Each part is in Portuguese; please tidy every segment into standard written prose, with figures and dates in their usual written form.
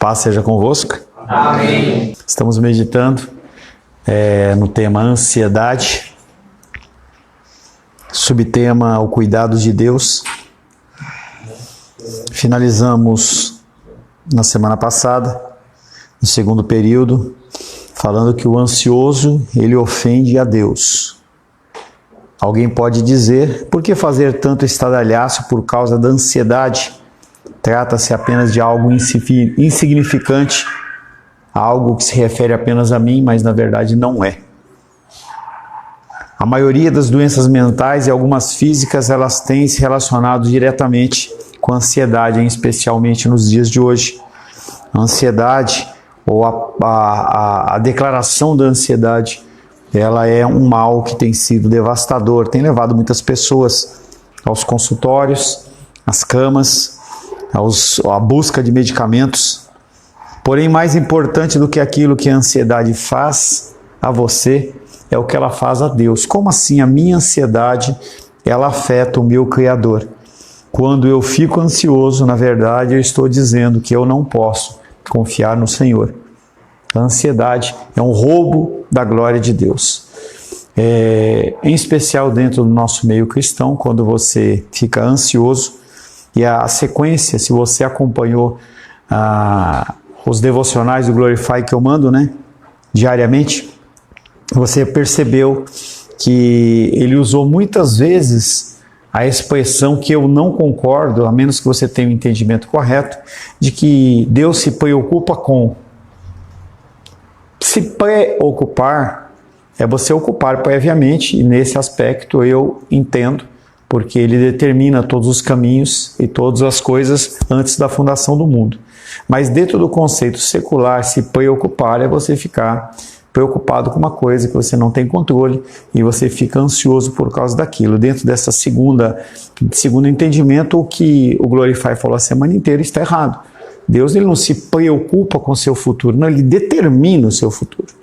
paz seja convosco. Amém. Estamos meditando no tema ansiedade, subtema o cuidado de Deus. Finalizamos na semana passada, no segundo período, falando que o ansioso, ele ofende a Deus. Alguém pode dizer, por que fazer tanto estardalhaço por causa da ansiedade? Trata-se apenas de algo insignificante, algo que se refere apenas a mim, mas na verdade não é. A maioria das doenças mentais e algumas físicas, elas têm se relacionado diretamente com a ansiedade, especialmente nos dias de hoje. A ansiedade, ou a declaração da ansiedade, ela é um mal que tem sido devastador, tem levado muitas pessoas aos consultórios, às camas, à busca de medicamentos. Porém, mais importante do que aquilo que a ansiedade faz a você, é o que ela faz a Deus. Como assim a minha ansiedade, ela afeta o meu Criador? Quando eu fico ansioso, na verdade, eu estou dizendo que eu não posso confiar no Senhor. A ansiedade é um roubo da glória de Deus. Em especial dentro do nosso meio cristão, quando você fica ansioso, e a sequência, se você acompanhou os devocionais do Glorify que eu mando, diariamente, você percebeu que ele usou muitas vezes a expressão que eu não concordo, a menos que você tenha um entendimento correto, de que Deus se preocupa com. Se preocupar é você ocupar previamente, e nesse aspecto eu entendo, porque ele determina todos os caminhos e todas as coisas antes da fundação do mundo. Mas dentro do conceito secular, se preocupar é você ficar preocupado com uma coisa que você não tem controle e você fica ansioso por causa daquilo. Dentro dessa segundo entendimento, o que o Glorify falou a semana inteira está errado. Deus, ele não se preocupa com o seu futuro, não, ele determina o seu futuro.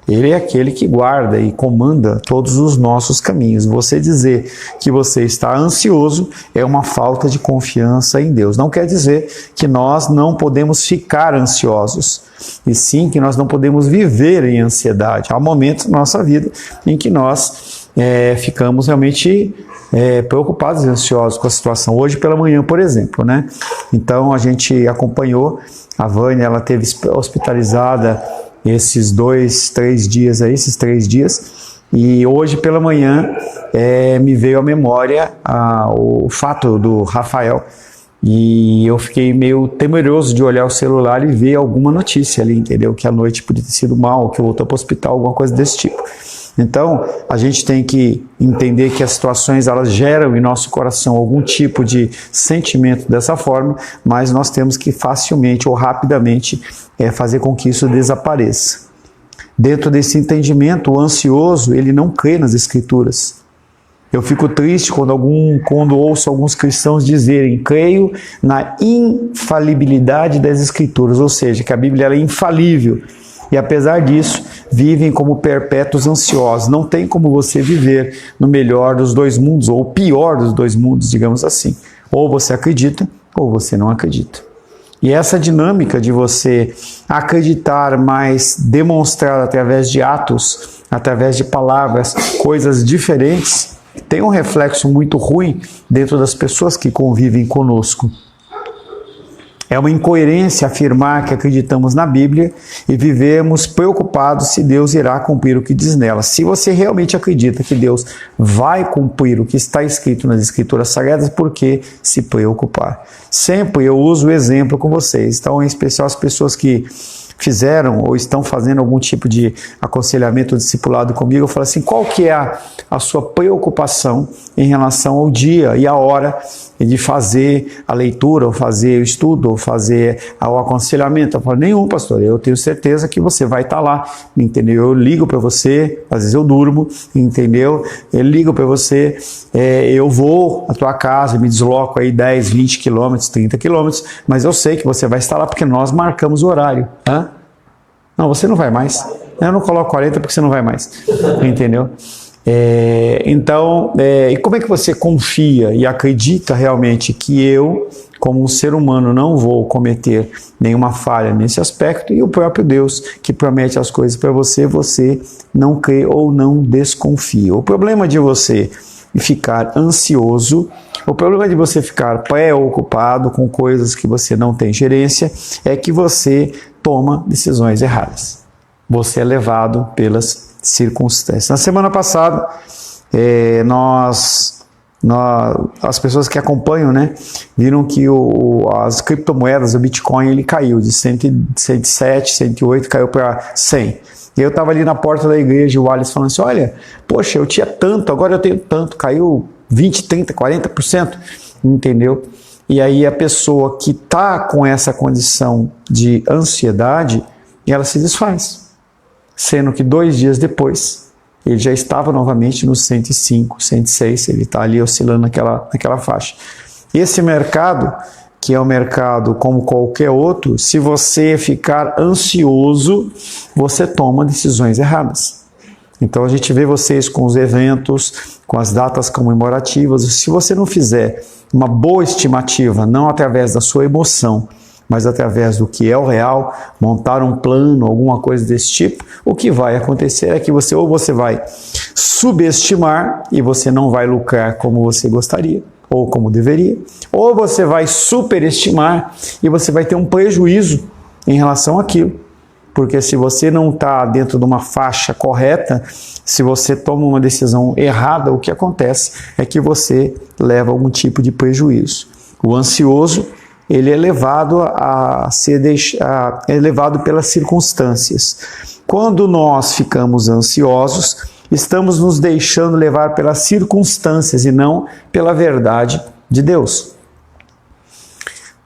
Ele é aquele que guarda e comanda todos os nossos caminhos. Você dizer que você está ansioso é uma falta de confiança em Deus. Não quer dizer que nós não podemos ficar ansiosos, e sim que nós não podemos viver em ansiedade. Há momentos na nossa vida em que nós ficamos realmente preocupados e ansiosos com a situação. Hoje pela manhã, por exemplo, Então a gente acompanhou, a Vânia, ela teve hospitalizada esses 3 dias, e hoje pela manhã me veio à memória o fato do Rafael, e eu fiquei meio temeroso de olhar o celular e ver alguma notícia ali, entendeu? Que a noite podia ter sido mal, que voltou para o hospital, alguma coisa desse tipo. Então, a gente tem que entender que as situações, elas geram em nosso coração algum tipo de sentimento dessa forma, mas nós temos que facilmente ou rapidamente fazer com que isso desapareça. Dentro desse entendimento, o ansioso, ele não crê nas Escrituras. Eu fico triste quando ouço alguns cristãos dizerem, creio na infalibilidade das Escrituras, ou seja, que a Bíblia ela é infalível. E apesar disso, vivem como perpétuos ansiosos. Não tem como você viver no melhor dos dois mundos, ou o pior dos dois mundos, digamos assim. Ou você acredita, ou você não acredita. E essa dinâmica de você acreditar, mas demonstrar através de atos, através de palavras, coisas diferentes, tem um reflexo muito ruim dentro das pessoas que convivem conosco. É uma incoerência afirmar que acreditamos na Bíblia e vivemos preocupados se Deus irá cumprir o que diz nela. Se você realmente acredita que Deus vai cumprir o que está escrito nas Escrituras Sagradas, por que se preocupar? Sempre eu uso o exemplo com vocês. Então, em especial as pessoas que fizeram ou estão fazendo algum tipo de aconselhamento ou discipulado comigo, eu falo assim, qual que é a sua preocupação em relação ao dia e a hora de fazer a leitura, ou fazer o estudo, ou fazer o aconselhamento? Eu falo, nenhum, pastor, eu tenho certeza que você vai estar lá, entendeu? Eu ligo para você, às vezes eu durmo, entendeu? Eu ligo para você, eu vou à tua casa, me desloco aí 10, 20 quilômetros, 30 quilômetros, mas eu sei que você vai estar lá porque nós marcamos o horário. Não, você não vai mais. Eu não coloco 40 porque você não vai mais, entendeu? E como é que você confia e acredita realmente que eu, como um ser humano, não vou cometer nenhuma falha nesse aspecto, e o próprio Deus que promete as coisas para você, você não crê ou não desconfia. O problema de você ficar ansioso, o problema de você ficar preocupado com coisas que você não tem gerência, é que você toma decisões erradas. Você é levado pelas circunstâncias. Na semana passada, as pessoas que acompanham, né, viram que as criptomoedas, o Bitcoin, ele caiu de 107, 108, caiu para 100. E eu estava ali na porta da igreja, o Alice falando assim, olha, poxa, eu tinha tanto, agora eu tenho tanto, caiu 20, 30, 40%, entendeu? E aí a pessoa que está com essa condição de ansiedade, ela se desfaz, sendo que 2 dias depois, ele já estava novamente nos 105, 106, ele está ali oscilando naquela faixa. Esse mercado, que é um mercado como qualquer outro, se você ficar ansioso, você toma decisões erradas. Então a gente vê vocês com os eventos, com as datas comemorativas, se você não fizer uma boa estimativa, não através da sua emoção, mas através do que é o real, montar um plano, alguma coisa desse tipo, o que vai acontecer é que você vai subestimar e você não vai lucrar como você gostaria, ou como deveria, ou você vai superestimar e você vai ter um prejuízo em relação àquilo. Porque se você não está dentro de uma faixa correta, se você toma uma decisão errada, o que acontece é que você leva algum tipo de prejuízo. O ansioso, ele é levado levado pelas circunstâncias. Quando nós ficamos ansiosos, estamos nos deixando levar pelas circunstâncias e não pela verdade de Deus.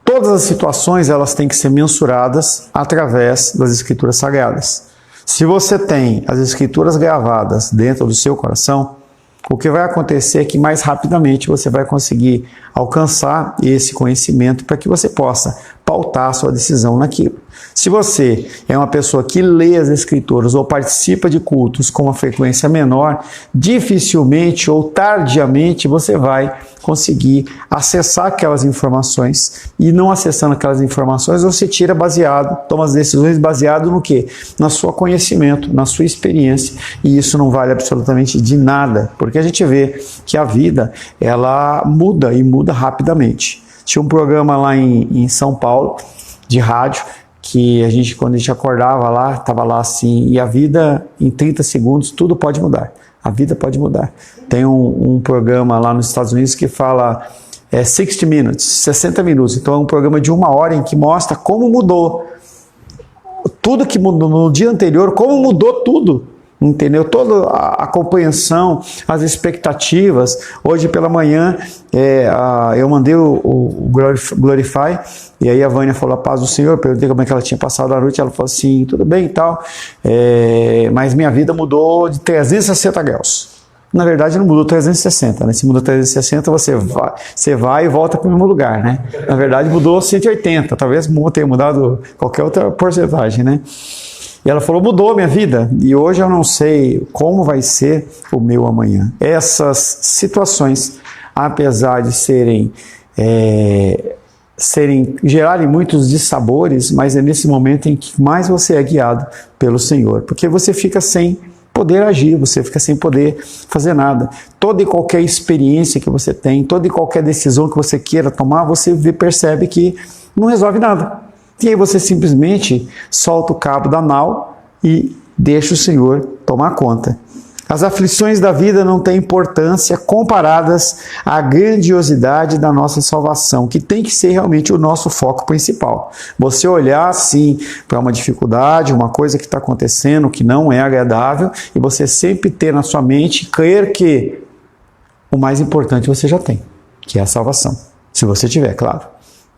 Todas as situações, elas têm que ser mensuradas através das Escrituras Sagradas. Se você tem as Escrituras gravadas dentro do seu coração, o que vai acontecer é que mais rapidamente você vai conseguir alcançar esse conhecimento para que você possa pautar a sua decisão naquilo. Se você é uma pessoa que lê as Escrituras ou participa de cultos com uma frequência menor, dificilmente ou tardiamente você vai conseguir acessar aquelas informações, e não acessando aquelas informações você toma as decisões baseado no quê? No seu conhecimento, na sua experiência, e isso não vale absolutamente de nada, porque a gente vê que a vida, ela muda e muda rapidamente. Tinha um programa lá em São Paulo, de rádio, que quando a gente acordava lá, estava lá assim, e a vida em 30 segundos, tudo pode mudar. A vida pode mudar. Tem um programa lá nos Estados Unidos que fala 60 Minutes, 60 minutos. Então é um programa de 1 hora em que mostra como mudou. Tudo que mudou no dia anterior, como mudou tudo. Entendeu? Toda a compreensão, as expectativas. Hoje pela manhã eu mandei o Glorify, e aí a Vânia falou a paz do Senhor, perguntei como é que ela tinha passado a noite, ela falou assim, tudo bem e tal, mas minha vida mudou de 360 graus. Na verdade não mudou 360, né? Se mudou 360 você vai e volta para o mesmo lugar, né? Na verdade mudou 180, talvez tenha mudado qualquer outra porcentagem, né? E ela falou, mudou a minha vida, e hoje eu não sei como vai ser o meu amanhã. Essas situações, apesar de gerarem muitos dissabores, mas é nesse momento em que mais você é guiado pelo Senhor, porque você fica sem poder agir, você fica sem poder fazer nada. Toda e qualquer experiência que você tem, toda e qualquer decisão que você queira tomar, você percebe que não resolve nada. E aí você simplesmente solta o cabo da nau e deixa o Senhor tomar conta. As aflições da vida não têm importância comparadas à grandiosidade da nossa salvação, que tem que ser realmente o nosso foco principal. Você olhar, sim, para uma dificuldade, uma coisa que está acontecendo, que não é agradável, e você sempre ter na sua mente, crer que o mais importante você já tem, que é a salvação. Se você tiver, claro.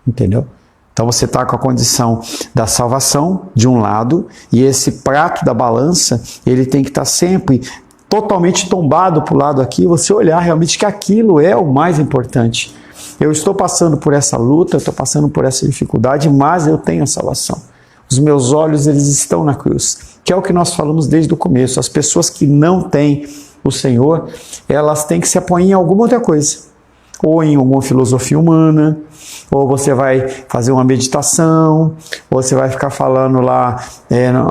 Entendeu? Então você está com a condição da salvação de um lado, e esse prato da balança, ele tem que estar sempre totalmente tombado para o lado aqui, você olhar realmente que aquilo é o mais importante. Eu estou passando por essa luta, eu estou passando por essa dificuldade, mas eu tenho a salvação. Os meus olhos, eles estão na cruz, que é o que nós falamos desde o começo. As pessoas que não têm o Senhor, elas têm que se apoiar em alguma outra coisa. Ou em alguma filosofia humana, ou você vai fazer uma meditação, ou você vai ficar falando lá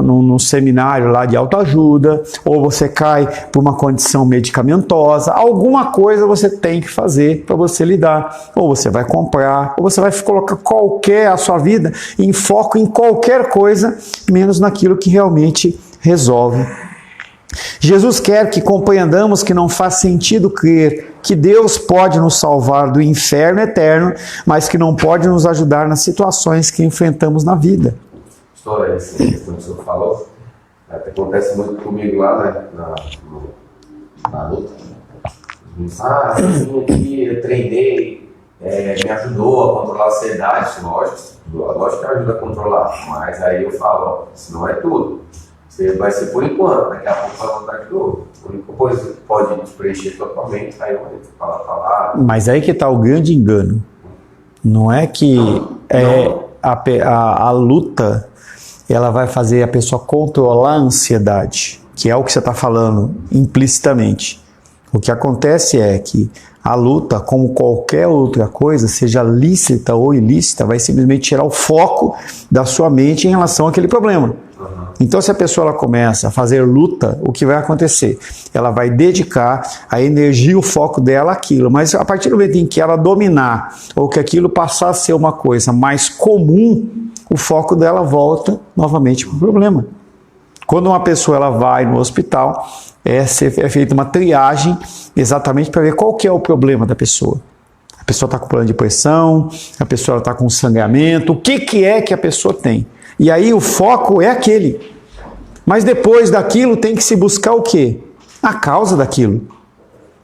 num seminário lá de autoajuda, ou você cai por uma condição medicamentosa. Alguma coisa você tem que fazer para você lidar. Ou você vai comprar, ou você vai colocar a sua vida em foco em qualquer coisa, menos naquilo que realmente resolve. Jesus quer que compreendamos que não faz sentido crer que Deus pode nos salvar do inferno eterno, mas que não pode nos ajudar nas situações que enfrentamos na vida. História, assim, como o senhor falou, acontece muito comigo lá, né, na luta. Assim aqui eu treinei, me ajudou a controlar a ansiedade, lógico que ajuda a controlar, mas aí eu falo, ó, isso não é tudo. Você vai ser por enquanto, daqui a pouco vai voltar de novo. A única coisa que pode te preencher totalmente, aí eu vou falar. Mas aí que está o grande engano. Não é que a luta ela vai fazer a pessoa controlar a ansiedade, que é o que você está falando implicitamente. O que acontece é que a luta, como qualquer outra coisa, seja lícita ou ilícita, vai simplesmente tirar o foco da sua mente em relação àquele problema. Então, se a pessoa ela começa a fazer luta, o que vai acontecer? Ela vai dedicar a energia, o foco dela àquilo, mas a partir do momento em que ela dominar, ou que aquilo passar a ser uma coisa mais comum, o foco dela volta novamente para o problema. Quando uma pessoa ela vai no hospital, é feita uma triagem exatamente para ver qual que é o problema da pessoa. A pessoa está com problema de pressão, a pessoa está com sangramento, o que é que a pessoa tem? E aí o foco é aquele. Mas depois daquilo tem que se buscar o quê? A causa daquilo.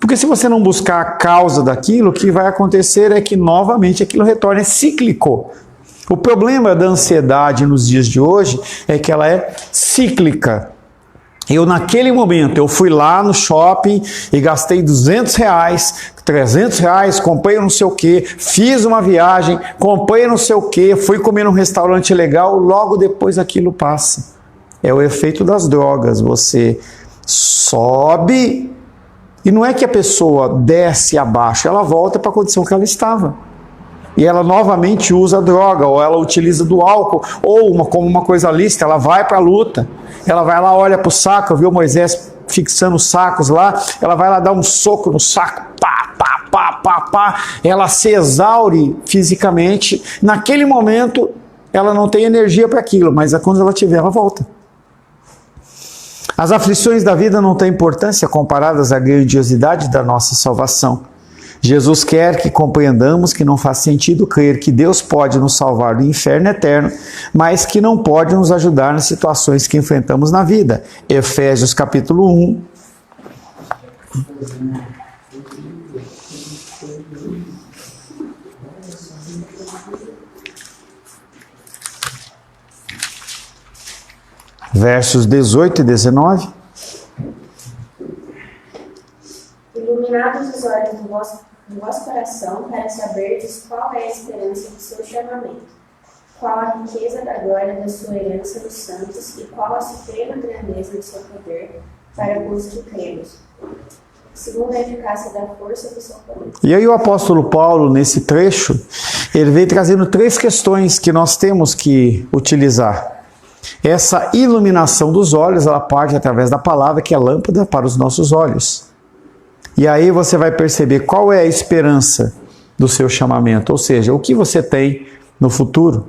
Porque se você não buscar a causa daquilo, o que vai acontecer é que novamente aquilo retorna, é cíclico. O problema da ansiedade nos dias de hoje é que ela é cíclica. Naquele momento, eu fui lá no shopping e gastei R$200, R$300, comprei não sei o que, fiz uma viagem, comprei não sei o que, fui comer num restaurante legal, logo depois aquilo passa. É o efeito das drogas, você sobe e não é que a pessoa desce abaixo, ela volta para a condição que ela estava. E ela novamente usa a droga, ou ela utiliza do álcool, ou como uma coisa lícita, ela vai para a luta. Ela vai lá, olha para o saco, viu Moisés fixando os sacos lá, ela vai lá dar um soco no saco, pá, pá, pá, pá, pá. Ela se exaure fisicamente. Naquele momento, ela não tem energia para aquilo, mas quando ela tiver, ela volta. As aflições da vida não têm importância comparadas à grandiosidade da nossa salvação. Jesus quer que compreendamos que não faz sentido crer que Deus pode nos salvar do inferno eterno, mas que não pode nos ajudar nas situações que enfrentamos na vida. Efésios capítulo 1. Versos 18 e 19. Iluminados os olhos do vosso coração, para saberdes qual é a esperança do seu chamamento, qual a riqueza da glória da sua herança dos santos e qual a suprema grandeza do seu poder para com os que cremos, segundo a eficácia da força do seu poder. E aí o apóstolo Paulo, nesse trecho, ele veio trazendo 3 questões que nós temos que utilizar. Essa iluminação dos olhos, ela parte através da palavra, que é lâmpada para os nossos olhos. E aí você vai perceber qual é a esperança do seu chamamento, ou seja, o que você tem no futuro.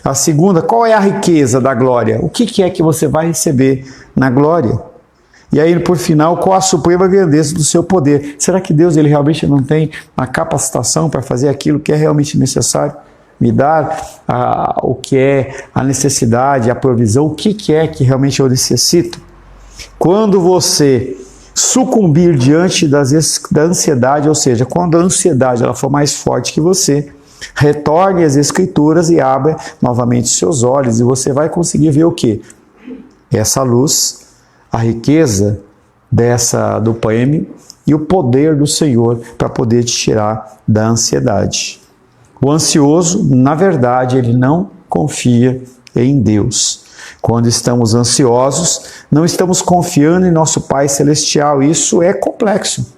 A segunda, qual é a riqueza da glória? O que é que você vai receber na glória? E aí, por final, qual a suprema grandeza do seu poder? Será que Deus ele realmente não tem a capacitação para fazer aquilo que é realmente necessário? Me dar o que é a necessidade, a provisão, o que é que realmente eu necessito? Quando você sucumbir diante da ansiedade, ou seja, quando a ansiedade ela for mais forte que você, retorne às Escrituras e abra novamente seus olhos e você vai conseguir ver o quê? Essa luz, a riqueza do prêmio e o poder do Senhor para poder te tirar da ansiedade. O ansioso, na verdade, ele não confia em Deus. Quando estamos ansiosos, não estamos confiando em nosso Pai Celestial. Isso é complexo.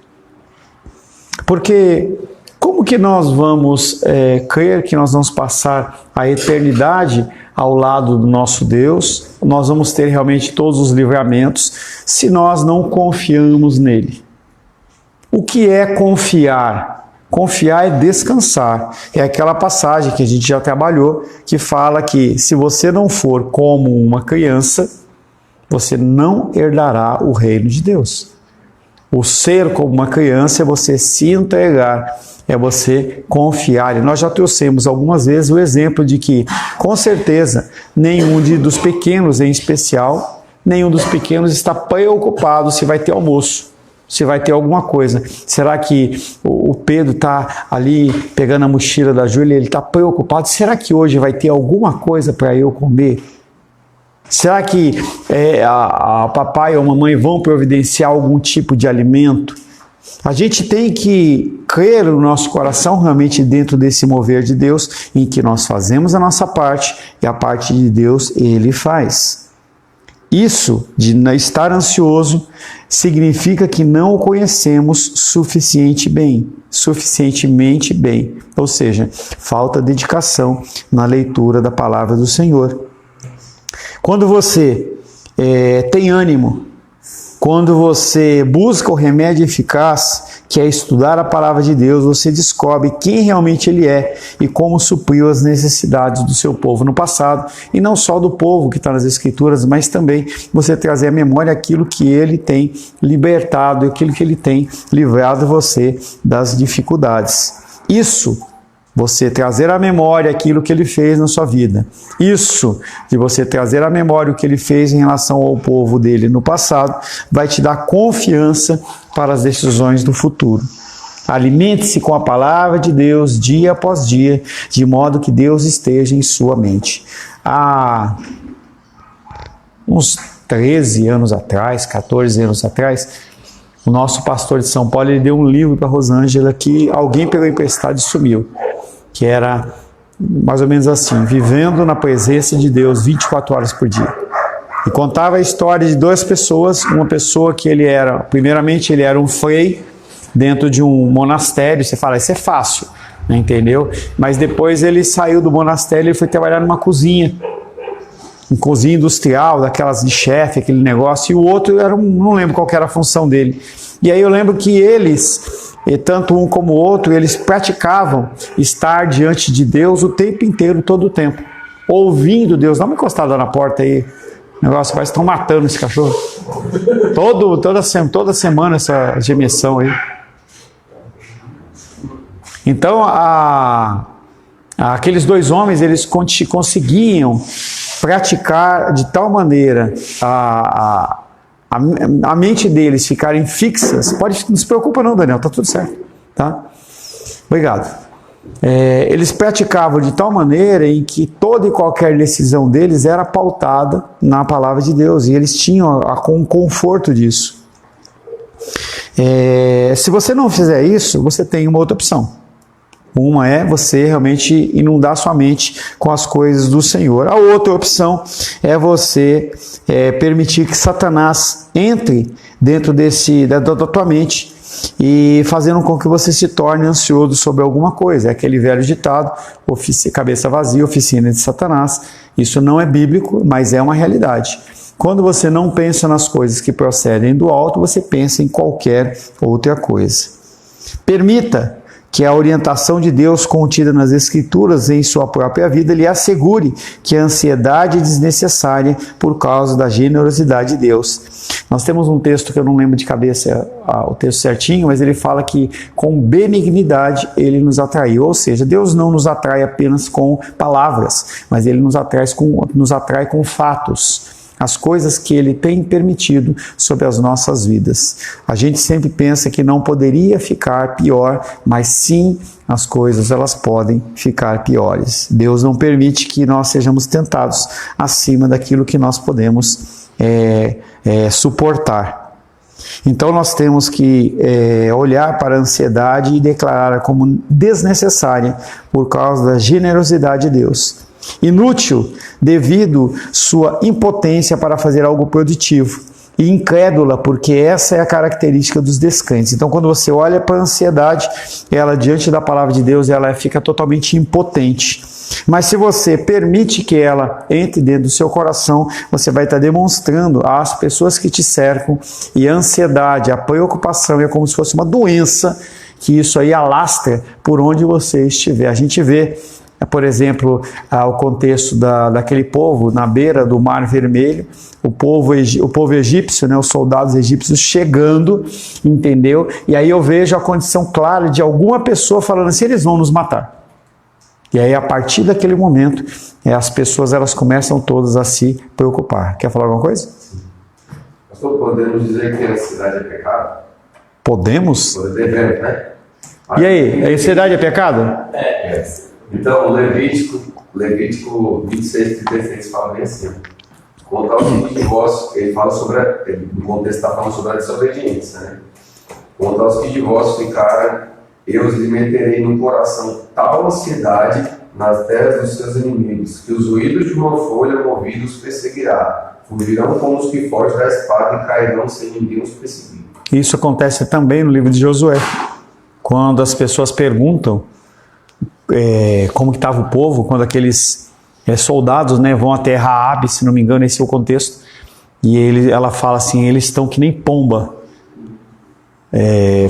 Porque como que nós vamos crer que nós vamos passar a eternidade ao lado do nosso Deus? Nós vamos ter realmente todos os livramentos se nós não confiamos nele. O que é confiar? Confiar é descansar. É aquela passagem que a gente já trabalhou, que fala que se você não for como uma criança, você não herdará o reino de Deus. O ser como uma criança é você se entregar, é você confiar. E nós já trouxemos algumas vezes o exemplo de que, com certeza, nenhum dos pequenos em especial, nenhum dos pequenos está preocupado se vai ter almoço, se vai ter alguma coisa. Será que o Pedro está ali pegando a mochila da Júlia e ele está preocupado? Será que hoje vai ter alguma coisa para eu comer? Será que a papai ou a mamãe vão providenciar algum tipo de alimento? A gente tem que crer no nosso coração realmente dentro desse mover de Deus, em que nós fazemos a nossa parte e a parte de Deus Ele faz. Isso de estar ansioso significa que não o conhecemos suficientemente bem, ou seja, falta dedicação na leitura da palavra do Senhor. Quando você tem ânimo, quando você busca o remédio eficaz, que é estudar a palavra de Deus, você descobre quem realmente Ele é e como supriu as necessidades do seu povo no passado, e não só do povo que está nas Escrituras, mas também você trazer à memória aquilo que Ele tem libertado, aquilo que Ele tem livrado você das dificuldades. Isso, você trazer à memória aquilo que Ele fez na sua vida. Isso, de você trazer à memória o que Ele fez em relação ao povo dele no passado, vai te dar confiança para as decisões do futuro. Alimente-se com a palavra de Deus dia após dia, de modo que Deus esteja em sua mente. Há uns 13 anos atrás, 14 anos atrás, o nosso pastor de São Paulo ele deu um livro para a Rosângela que alguém pegou emprestado e sumiu, que era mais ou menos assim: vivendo na presença de Deus 24 horas por dia. E contava a história de duas pessoas, uma pessoa que primeiramente ele era um frei dentro de um monastério. Você fala, isso é fácil, né, entendeu? Mas depois ele saiu do monastério e foi trabalhar numa cozinha industrial, daquelas de chefe, aquele negócio, e o outro não lembro qual que era a função dele. E aí eu lembro que eles, tanto um como o outro, eles praticavam estar diante de Deus o tempo inteiro, todo o tempo, ouvindo Deus. Dá uma encostada na porta aí, o negócio parece que estão matando esse cachorro. Toda semana essa gemessão aí. Então, aqueles dois homens, eles conseguiam praticar de tal maneira a mente deles ficarem fixas. Não se preocupa não, Daniel, tá tudo certo, tá? Obrigado. Eles praticavam de tal maneira em que toda e qualquer decisão deles era pautada na palavra de Deus, e eles tinham um conforto disso. Se você não fizer isso, você tem uma outra opção. Uma é você realmente inundar sua mente com as coisas do Senhor. A outra opção é você permitir que Satanás entre dentro da tua mente e fazendo com que você se torne ansioso sobre alguma coisa. É aquele velho ditado, cabeça vazia, oficina de Satanás. Isso não é bíblico, mas é uma realidade. Quando você não pensa nas coisas que procedem do alto, você pensa em qualquer outra coisa. Permita que a orientação de Deus contida nas Escrituras em sua própria vida lhe assegure que a ansiedade é desnecessária por causa da generosidade de Deus. Nós temos um texto que eu não lembro de cabeça o texto certinho, mas ele fala que com benignidade ele nos atraiu, ou seja, Deus não nos atrai apenas com palavras, mas ele nos atrai com fatos. As coisas que Ele tem permitido sobre as nossas vidas. A gente sempre pensa que não poderia ficar pior, mas sim, as coisas elas podem ficar piores. Deus não permite que nós sejamos tentados acima daquilo que nós podemos suportar. Então nós temos que olhar para a ansiedade e declará-la como desnecessária por causa da generosidade de Deus. Inútil devido sua impotência para fazer algo produtivo. E incrédula, porque essa é a característica dos descrentes. Então, quando você olha para a ansiedade, ela, diante da palavra de Deus, ela fica totalmente impotente. Mas se você permite que ela entre dentro do seu coração, você vai estar demonstrando às pessoas que te cercam, e a ansiedade, a preocupação é como se fosse uma doença, que isso aí alastra por onde você estiver. A gente vê, por exemplo, o contexto daquele povo na beira do Mar Vermelho, o povo egípcio, né, os soldados egípcios chegando, entendeu? E aí eu vejo a condição clara de alguma pessoa falando assim: eles vão nos matar. E aí, a partir daquele momento, as pessoas elas começam todas a se preocupar. Quer falar alguma coisa? Pastor, podemos dizer que a ansiedade é pecado? Podemos? Devemos, né? E aí, a ansiedade é pecado? Então, Levítico 26:36 fala bem assim: quanto ao que de divórcio, ele fala sobre, no contexto está falando sobre a desobediência, né? Quanto aos que de vós ficaram, eu os meterei no coração tal ansiedade nas terras dos seus inimigos, que os ruídos de uma folha movida os perseguirá. Fugirão como os que fogem da espada e cairão sem ninguém os perseguir. Isso acontece também no livro de Josué. Quando as pessoas perguntam como que estava o povo, quando aqueles soldados, né, vão até Raabe, se não me engano, esse é o contexto, e ela fala assim: eles estão que nem pomba,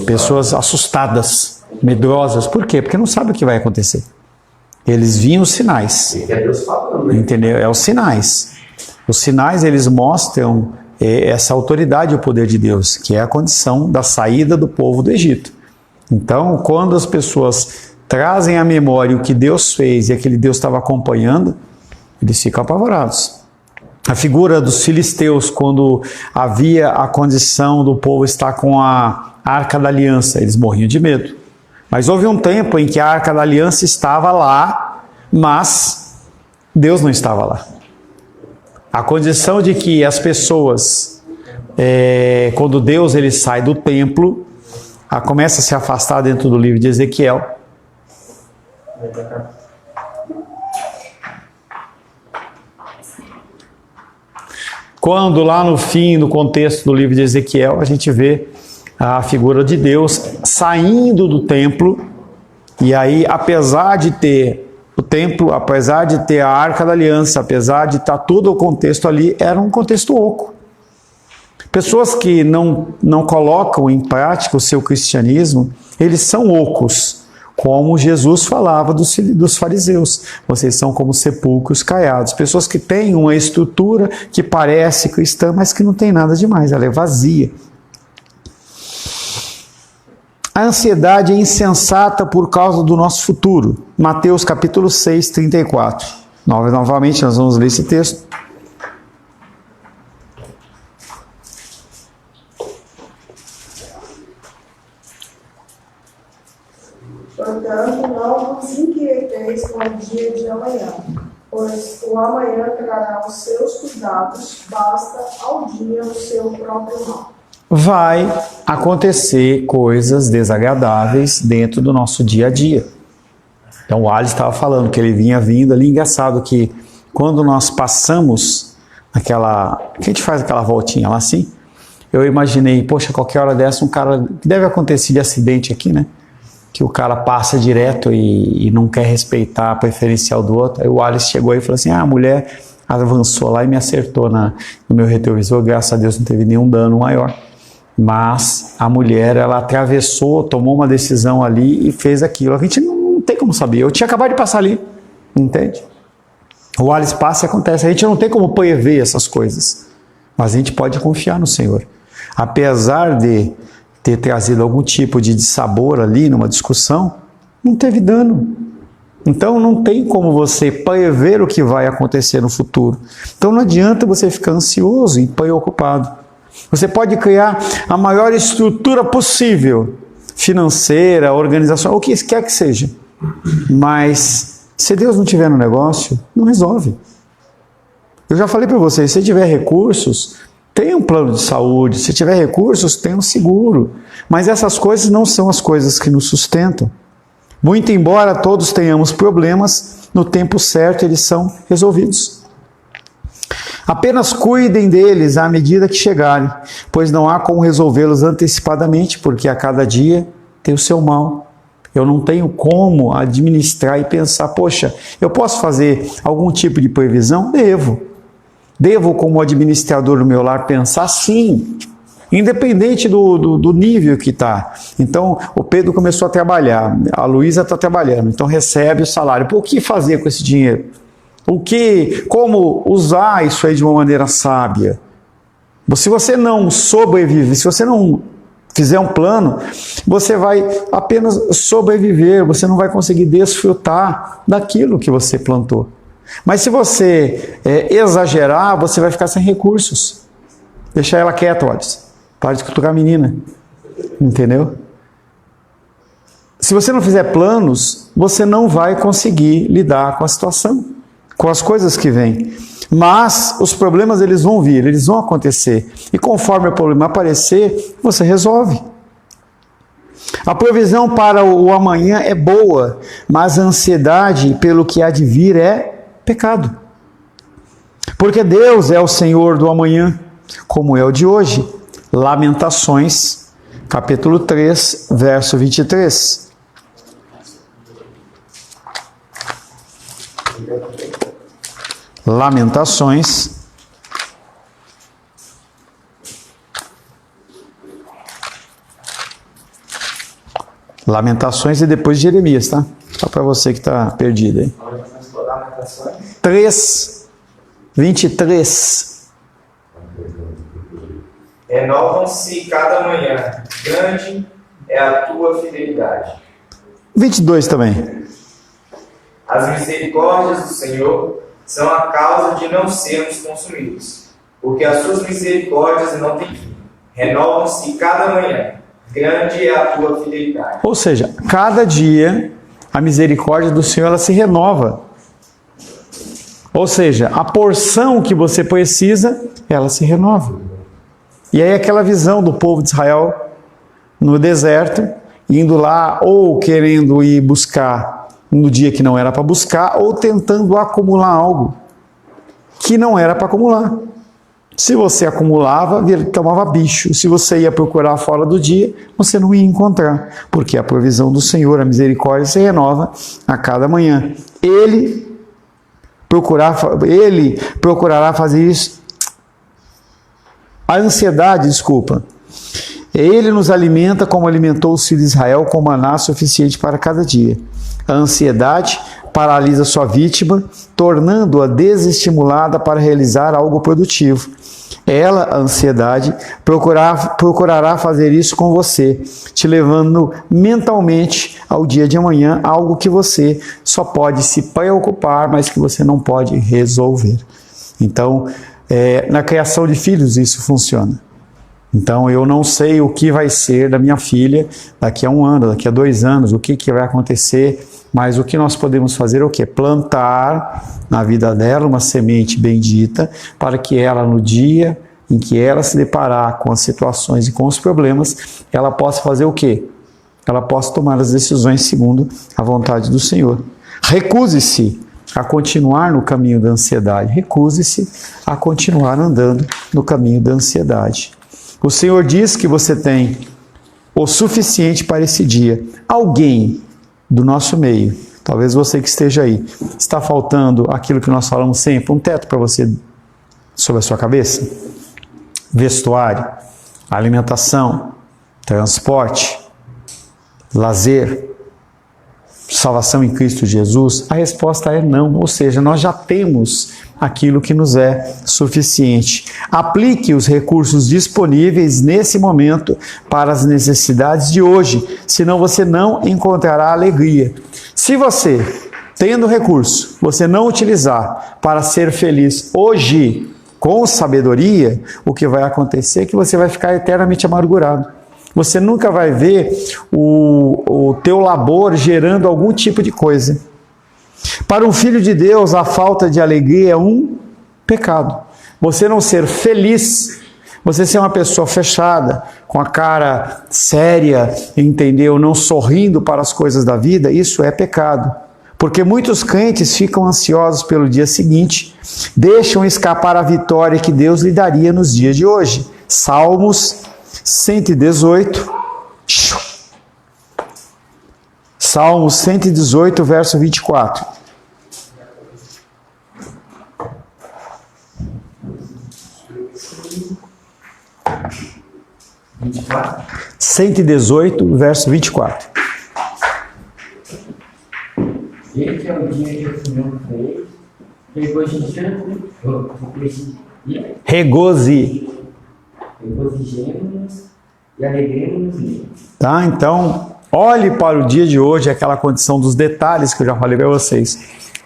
pessoas assustadas, medrosas. Por quê? Porque não sabem o que vai acontecer. Eles viam os sinais. E é Deus falando, né? Entendeu? É os sinais. Os sinais, eles mostram essa autoridade e o poder de Deus, que é a condição da saída do povo do Egito. Então, quando as pessoas trazem à memória o que Deus fez e aquele Deus estava acompanhando, eles ficam apavorados. A figura dos filisteus, quando havia a condição do povo estar com a Arca da Aliança, eles morriam de medo. Mas houve um tempo em que a Arca da Aliança estava lá, mas Deus não estava lá. A condição de que as pessoas, quando Deus ele sai do templo, começa a se afastar dentro do livro de Ezequiel. Quando lá no fim, no contexto do livro de Ezequiel, a gente vê a figura de Deus saindo do templo, e aí, apesar de ter o templo, apesar de ter a Arca da Aliança, apesar de estar todo o contexto ali, era um contexto oco. Pessoas que não colocam em prática o seu cristianismo, eles são ocos, como Jesus falava dos fariseus. Vocês são como sepulcros caiados. Pessoas que têm uma estrutura que parece cristã, mas que não tem nada demais, ela é vazia. A ansiedade é insensata por causa do nosso futuro. Mateus capítulo 6, 34. Novamente nós vamos ler esse texto. Portanto, não vos inquieteis com o dia de amanhã, pois o amanhã trará os seus cuidados, basta ao dia o seu próprio mal. Vai acontecer coisas desagradáveis dentro do nosso dia a dia. Então o Alice estava falando que ele vinha vindo ali, engraçado que quando nós passamos que a gente faz aquela voltinha lá assim, eu imaginei, poxa, qualquer hora dessa um cara, que deve acontecer de acidente aqui, né? Que o cara passa direto e não quer respeitar a preferencial do outro. Aí o Alice chegou aí e falou assim: a mulher avançou lá e me acertou no meu retrovisor, graças a Deus não teve nenhum dano maior. Mas a mulher, ela atravessou, tomou uma decisão ali e fez aquilo. A gente não tem como saber. Eu tinha acabado de passar ali, entende? O Alice passa e acontece. A gente não tem como prever essas coisas, mas a gente pode confiar no Senhor. Apesar de ter trazido algum tipo de dissabor ali numa discussão, não teve dano. Então não tem como você prever o que vai acontecer no futuro. Então não adianta você ficar ansioso e preocupado. Você pode criar a maior estrutura possível, financeira, organizacional, o que quer que seja. Mas se Deus não estiver no negócio, não resolve. Eu já falei para vocês, se tiver recursos, tem um plano de saúde. Se tiver recursos, tem um seguro. Mas essas coisas não são as coisas que nos sustentam. Muito embora todos tenhamos problemas, no tempo certo eles são resolvidos. Apenas cuidem deles à medida que chegarem, pois não há como resolvê-los antecipadamente, porque a cada dia tem o seu mal. Eu não tenho como administrar e pensar, poxa, eu posso fazer algum tipo de previsão? Devo. Devo, como administrador do meu lar, pensar sim, independente do nível que está. Então, o Pedro começou a trabalhar, a Luísa está trabalhando, então recebe o salário. Pô, o que fazer com esse dinheiro? Como usar isso aí de uma maneira sábia? Se você não sobreviver, se você não fizer um plano, você vai apenas sobreviver, você não vai conseguir desfrutar daquilo que você plantou. Mas se você exagerar, você vai ficar sem recursos. Deixa ela quieta, olha. Para de cutucar a menina. Entendeu? Se você não fizer planos, você não vai conseguir lidar com a situação, com as coisas que vêm. Mas os problemas eles vão vir, eles vão acontecer. E conforme o problema aparecer, você resolve. A provisão para o amanhã é boa, mas a ansiedade pelo que há de vir é pecado. Porque Deus é o Senhor do amanhã, como é o de hoje. Lamentações, capítulo 3, verso 23. Lamentações, e depois de Jeremias, tá? Só para você que está perdido aí. 3, 23. Renovam-se cada manhã, grande é a tua fidelidade. 22 também. As misericórdias do Senhor são a causa de não sermos consumidos, porque as suas misericórdias não têm fim. Renovam-se cada manhã, grande é a tua fidelidade. Ou seja, cada dia a misericórdia do Senhor ela se renova. Ou seja, a porção que você precisa, ela se renova. E aí aquela visão do povo de Israel no deserto, indo lá ou querendo ir buscar no dia que não era para buscar, ou tentando acumular algo que não era para acumular. Se você acumulava, tomava bicho. Se você ia procurar fora do dia, você não ia encontrar, porque a provisão do Senhor, a misericórdia se renova a cada manhã. Ele procurará fazer isso. A ansiedade, Ele nos alimenta como alimentou os filhos de Israel com maná suficiente para cada dia. A ansiedade paralisa sua vítima, tornando-a desestimulada para realizar algo produtivo. Ela, a ansiedade, procurará fazer isso com você, te levando mentalmente ao dia de amanhã, algo que você só pode se preocupar, mas que você não pode resolver. Então, na criação de filhos isso funciona. Então, eu não sei o que vai ser da minha filha daqui a 1 ano, daqui a 2 anos, o que vai acontecer, mas o que nós podemos fazer é o quê? Plantar na vida dela uma semente bendita, para que ela, no dia em que ela se deparar com as situações e com os problemas, ela possa fazer o quê? Ela possa tomar as decisões segundo a vontade do Senhor. Recuse-se a continuar no caminho da ansiedade. Recuse-se a continuar andando no caminho da ansiedade. O Senhor diz que você tem o suficiente para esse dia. Alguém do nosso meio, talvez você que esteja aí, está faltando aquilo que nós falamos sempre, um teto para você sobre a sua cabeça? Vestuário, alimentação, transporte, lazer, salvação em Cristo Jesus? A resposta é não, ou seja, nós já temos aquilo que nos é suficiente. Aplique os recursos disponíveis nesse momento para as necessidades de hoje, senão você não encontrará alegria. Se você, tendo recurso, você não utilizar para ser feliz hoje com sabedoria, o que vai acontecer é que você vai ficar eternamente amargurado. Você nunca vai ver o teu labor gerando algum tipo de coisa. Para um filho de Deus, a falta de alegria é um pecado. Você não ser feliz, você ser uma pessoa fechada, com a cara séria, entendeu? Não sorrindo para as coisas da vida, isso é pecado. Porque muitos crentes ficam ansiosos pelo dia seguinte, deixam escapar a vitória que Deus lhe daria nos dias de hoje. Salmos 118. Salmos 118, verso 24. Tá? 118, verso 24. Este é o dia que o Senhor fez, regozijemos e alegremos nele. Tá? Então, olhe para o dia de hoje, aquela condição dos detalhes que eu já falei para vocês.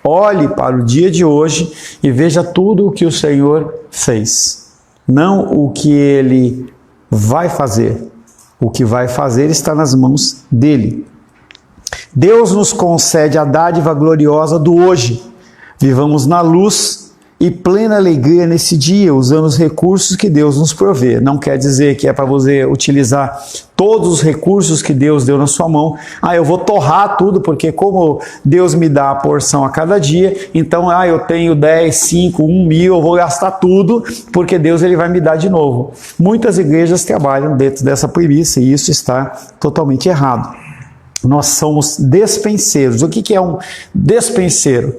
Olhe para o dia de hoje e veja tudo o que o Senhor fez. Não o que Ele vai fazer. O que vai fazer está nas mãos dEle. Deus nos concede a dádiva gloriosa do hoje. Vivamos na luz e plena alegria nesse dia, usando os recursos que Deus nos provê. Não quer dizer que é para você utilizar todos os recursos que Deus deu na sua mão. Eu vou torrar tudo, porque como Deus me dá a porção a cada dia, então eu tenho 10, 5, 1 mil, eu vou gastar tudo, porque Deus ele vai me dar de novo. Muitas igrejas trabalham dentro dessa premissa e isso está totalmente errado. Nós somos despenseiros. O que é um despenseiro?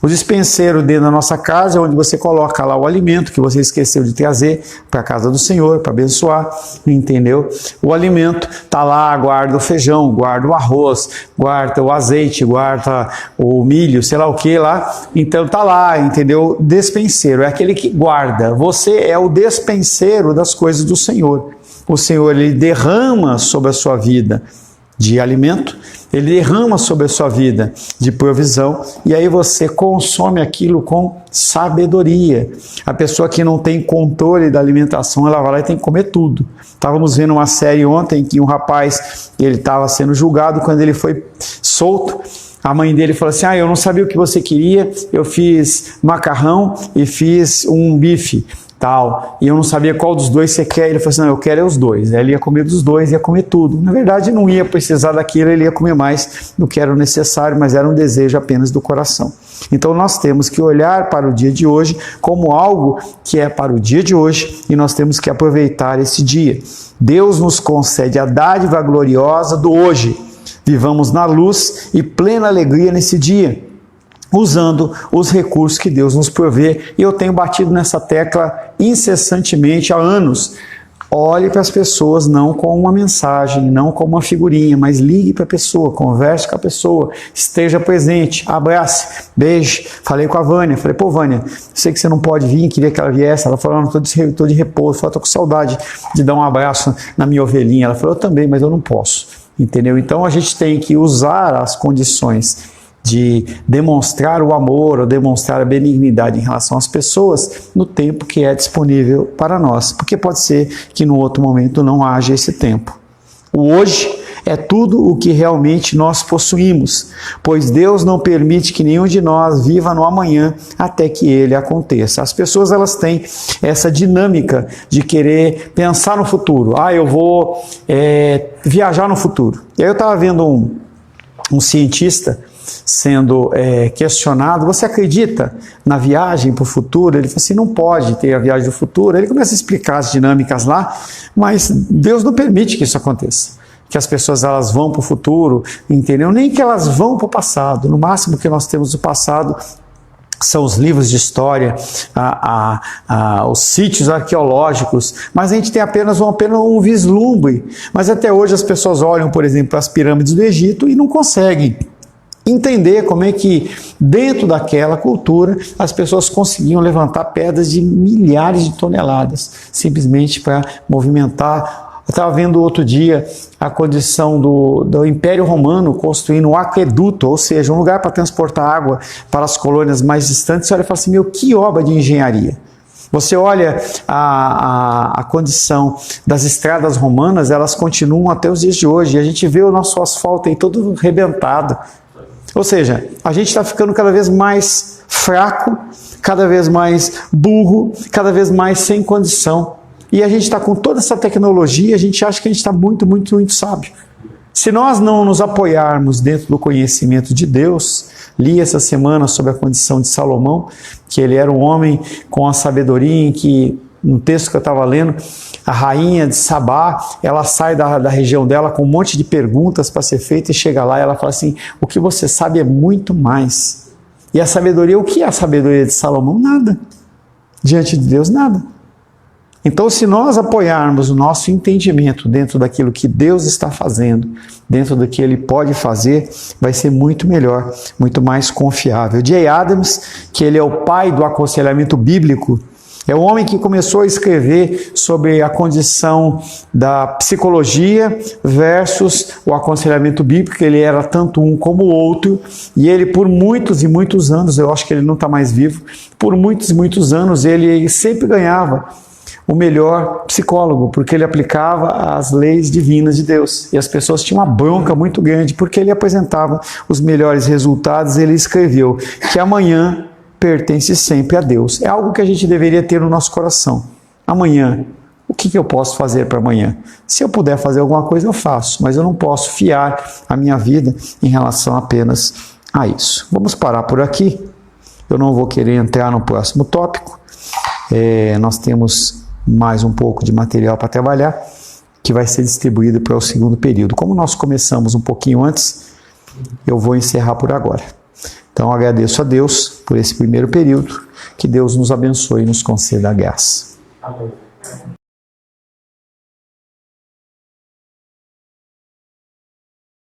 O despenseiro dentro da nossa casa é onde você coloca lá o alimento que você esqueceu de trazer para a casa do Senhor, para abençoar, entendeu? O alimento está lá, guarda o feijão, guarda o arroz, guarda o azeite, guarda o milho, sei lá o que lá. Então está lá, entendeu? Despenseiro é aquele que guarda. Você é o despenseiro das coisas do Senhor. O Senhor ele derrama sobre a sua vida de alimento, ele derrama sobre a sua vida de provisão, e aí você consome aquilo com sabedoria. A pessoa que não tem controle da alimentação, ela vai lá e tem que comer tudo. Estávamos vendo uma série ontem que um rapaz, ele estava sendo julgado, quando ele foi solto, a mãe dele falou assim, eu não sabia o que você queria, eu fiz macarrão e fiz um bife. Tal, e eu não sabia qual dos dois você quer. Ele falou assim, não, eu quero os dois. Ele ia comer dos dois, ia comer tudo. Na verdade, não ia precisar daquilo, ele ia comer mais do que era o necessário, mas era um desejo apenas do coração. Então nós temos que olhar para o dia de hoje como algo que é para o dia de hoje, e nós temos que aproveitar esse dia. Deus nos concede a dádiva gloriosa do hoje. Vivamos na luz e plena alegria nesse dia, usando os recursos que Deus nos provê. E eu tenho batido nessa tecla incessantemente há anos. Olhe para as pessoas não com uma mensagem, não com uma figurinha, mas ligue para a pessoa, converse com a pessoa, esteja presente, abrace, beije. Falei com a Vânia, falei, Vânia, sei que você não pode vir, queria que ela viesse. Ela falou, não, estou de repouso, estou com saudade de dar um abraço na minha ovelhinha. Ela falou, eu também, mas eu não posso, entendeu? Então a gente tem que usar as condições de demonstrar o amor ou demonstrar a benignidade em relação às pessoas no tempo que é disponível para nós, porque pode ser que no outro momento não haja esse tempo. O hoje é tudo o que realmente nós possuímos, pois Deus não permite que nenhum de nós viva no amanhã até que ele aconteça. As pessoas elas têm essa dinâmica de querer pensar no futuro. Eu vou viajar no futuro. E aí eu estava vendo um cientista sendo questionado, você acredita na viagem para o futuro? Ele falou assim, não pode ter a viagem do futuro. Ele começa a explicar as dinâmicas lá, mas Deus não permite que isso aconteça, que as pessoas elas vão para o futuro, entendeu? Nem que elas vão para o passado. No máximo que nós temos do passado são os livros de história, os sítios arqueológicos, mas a gente tem apenas um vislumbre. Mas até hoje as pessoas olham, por exemplo, para as pirâmides do Egito e não conseguem entender como é que dentro daquela cultura as pessoas conseguiam levantar pedras de milhares de toneladas, simplesmente para movimentar. Eu estava vendo outro dia a condição do Império Romano construindo um aqueduto, ou seja, um lugar para transportar água para as colônias mais distantes. Você olha e fala assim, que obra de engenharia. Você olha a condição das estradas romanas, elas continuam até os dias de hoje, e a gente vê o nosso asfalto aí todo arrebentado. Ou seja, a gente está ficando cada vez mais fraco, cada vez mais burro, cada vez mais sem condição. E a gente está com toda essa tecnologia, a gente acha que a gente está muito, muito, muito sábio. Se nós não nos apoiarmos dentro do conhecimento de Deus, li essa semana sobre a condição de Salomão, que ele era um homem com a sabedoria em que, no texto que eu estava lendo, a rainha de Sabá, ela sai da região dela com um monte de perguntas para ser feita e chega lá e ela fala assim, o que você sabe é muito mais. E a sabedoria, o que é a sabedoria de Salomão? Nada. Diante de Deus, nada. Então, se nós apoiarmos o nosso entendimento dentro daquilo que Deus está fazendo, dentro do que Ele pode fazer, vai ser muito melhor, muito mais confiável. Jay Adams, que ele é o pai do aconselhamento bíblico, é o homem que começou a escrever sobre a condição da psicologia versus o aconselhamento bíblico. Ele era tanto um como o outro, e ele por muitos e muitos anos, eu acho que ele não está mais vivo, por muitos e muitos anos ele sempre ganhava o melhor psicólogo, porque ele aplicava as leis divinas de Deus. E as pessoas tinham uma bronca muito grande, porque ele apresentava os melhores resultados. Ele escreveu que amanhã pertence sempre a Deus. É algo que a gente deveria ter no nosso coração. Amanhã, o que eu posso fazer para amanhã? Se eu puder fazer alguma coisa, eu faço, mas eu não posso fiar a minha vida em relação apenas a isso. Vamos parar por aqui. Eu não vou querer entrar no próximo tópico. Nós temos mais um pouco de material para trabalhar, que vai ser distribuído para o segundo período. Como nós começamos um pouquinho antes, eu vou encerrar por agora. Então, agradeço a Deus por esse primeiro período, que Deus nos abençoe e nos conceda a graça. Amém.